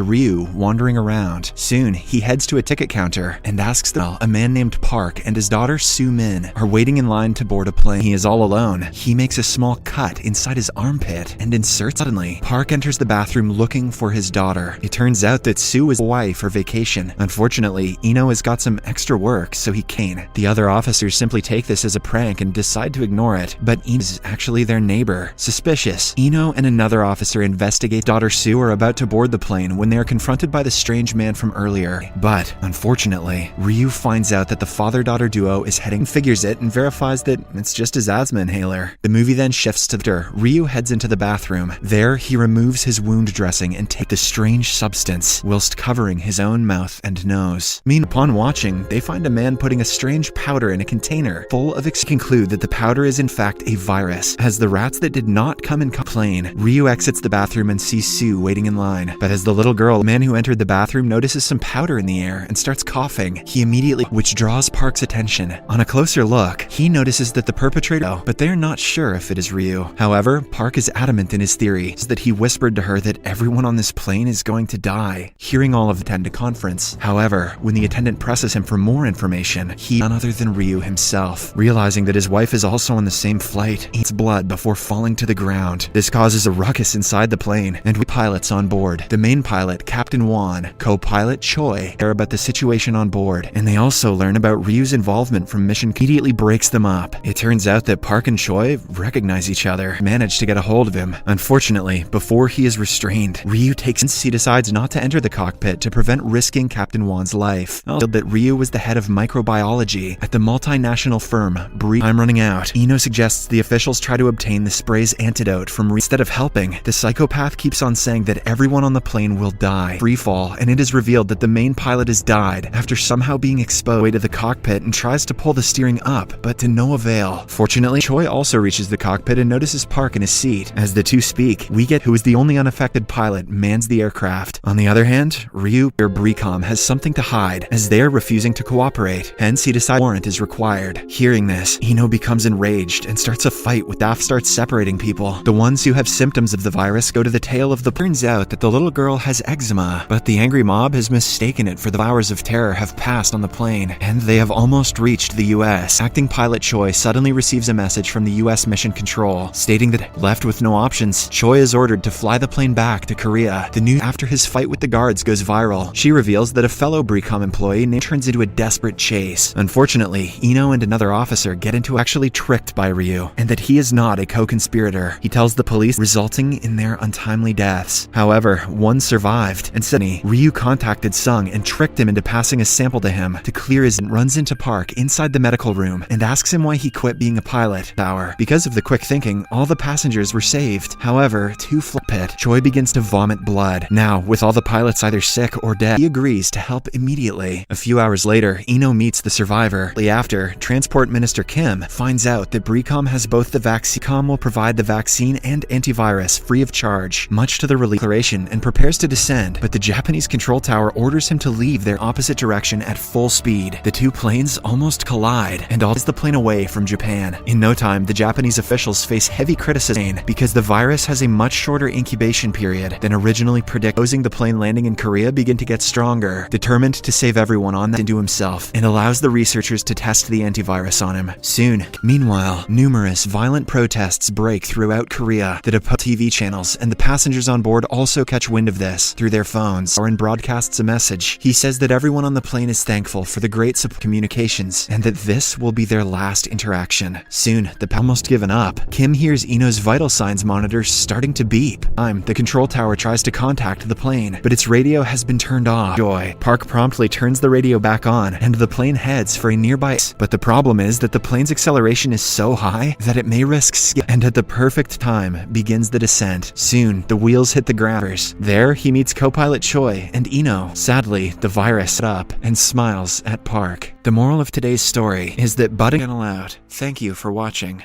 Ryu wandering around. Soon, he heads to a ticket counter and asks a man named Park and his daughter Sue Min are waiting in line to board a plane. He is all alone. He makes a small cut inside his armpit and inserts. Suddenly, Park enters the bathroom looking for his daughter. It turns out that Sue is away for vacation. Unfortunately, Eno has got some extra work, so he can't. The other officers simply take this as a prank and decide to ignore it, but Eno is actually their neighbor. Suspicious, Eno and another officer investigate. Daughter Sue are about to board the plane when they are confronted by the strange man from earlier. But, unfortunately, Ryu finds out that the father-daughter duo is heading, figures it, and verifies that it's just his asthma inhaler. The movie then shifts to Ryu heads into the bathroom. There, he removes his wound dressing and takes the strange substance whilst covering his own mouth and nose. Upon watching, they find a man putting a strange powder in a container full of conclude that the powder is in fact a virus, as the rats that did not come in plane. Ryu exits the bathroom and sees Sue waiting in line. But as the little girl, the man who entered the bathroom notices some powder in the air and starts coughing. He immediately, which draws Park's attention. On a closer look, he notices that the perpetrator, but they're not sure if it is Ryu. However, Park is adamant in his theory that he whispered to her that everyone on this plane is going to die. Hearing all of the attendant conference. However, when the attendant presses him for more information, he none other than Ryu himself. Realizing that his wife is also on the same flight, eats blood before falling to the ground. This causes a ruckus inside the plane, and we pilots on board. The main pilot, Captain Wan, co-pilot Choi, care about the situation on board, and they also learn about Ryu's involvement from mission immediately breaks them up. It turns out that Park and Choi recognize each other, manage to get a hold of him. Unfortunately, before he is restrained, Ryu he decides not to enter the cockpit to prevent risking Captain Wan's life. That Ryu was the head of microbiology at the multinational firm I'm running out. Eno suggests the officials try to obtain the spray's antidote from Ryu. Instead of helping, the psychopath keeps on saying that everyone on the plane will die. Free fall, and it is revealed that the main pilot has died after somehow being exposed to the cockpit and tries to pull the steering up, but to no avail. Fortunately, Choi also reaches the cockpit and notices Park in his seat. As the two speak, we get who is the only unaffected pilot mans the aircraft. On the other hand, Ryu or Bricom has something to hide, as they are refusing to cooperate. Hence, he decides a warrant is required. Hearing this, Eno becomes enraged and starts a fight with Daft starts separating people. The ones who have symptoms of the virus go to the tail of the turns out that the little girl has eczema, but the angry mob has mistaken it for the hours of terror have passed on the plane, and they have almost reached the US. Acting pilot Choi suddenly receives a message from the US Mission Control, stating that left with no options, Choi is ordered to fly the plane back to Korea. The news after his fight with the guards goes viral. She reveals that a fellow Bricom employee turns into a desperate chase. Unfortunately, Eno and another officer get into actually tricked by Ryu, and that he is not a co-conspirator. He tells the police, resulting in their untimely deaths. However, one survived, and suddenly, Ryu contacted Sung and tricked him into passing a sample to him to clear his runs into Park inside the medical room and asks him why he quit being a pilot. Because of the quick thinking, all the passengers were saved. However, to pit, Choi begins to vomit blood. Now, with all the pilots either sick or dead, he agrees to help immediately. A few hours later, Eno meets the survivor. After, Transport Minister Kim finds out that Bricom has both the vaccine. Bricom will provide the vaccine and antivirus free of charge, much to the relief declaration, and prepares to descend, but the Japanese control tower orders him to leave their opposite direction at full speed. The two planes almost collide, and all the plane away from Japan. In no time, the Japanese officials face heavy criticism because the virus has a much shorter incubation period than originally predicted. Causing the plane landing in Korea begin to get stronger, determined to save everyone on that into himself, and allows the researchers to test the antivirus on him. Soon, meanwhile, numerous violent protests break throughout Korea that oppose TV channels, and the passengers on board also catch wind of this through their phones or broadcasts a message. He says that everyone on the plane is thankful for the great communications and that this will be their last interaction. Soon, the almost given up, Kim hears Eno's vital signs monitor starting to beep. The control tower tries to contact the plane, but its radio has been turned off. Joy. Park promptly turns the radio back on, and the plane heads for a nearby. But the problem is that the plane's acceleration is so high that it may risk and at the perfect time begins the descent. Soon, the wheels hit the ground. There, he meets co-pilot Choi and Eno. Sadly, the virus up and smiles at Park. The moral of today's story is that budding out. Thank you for watching.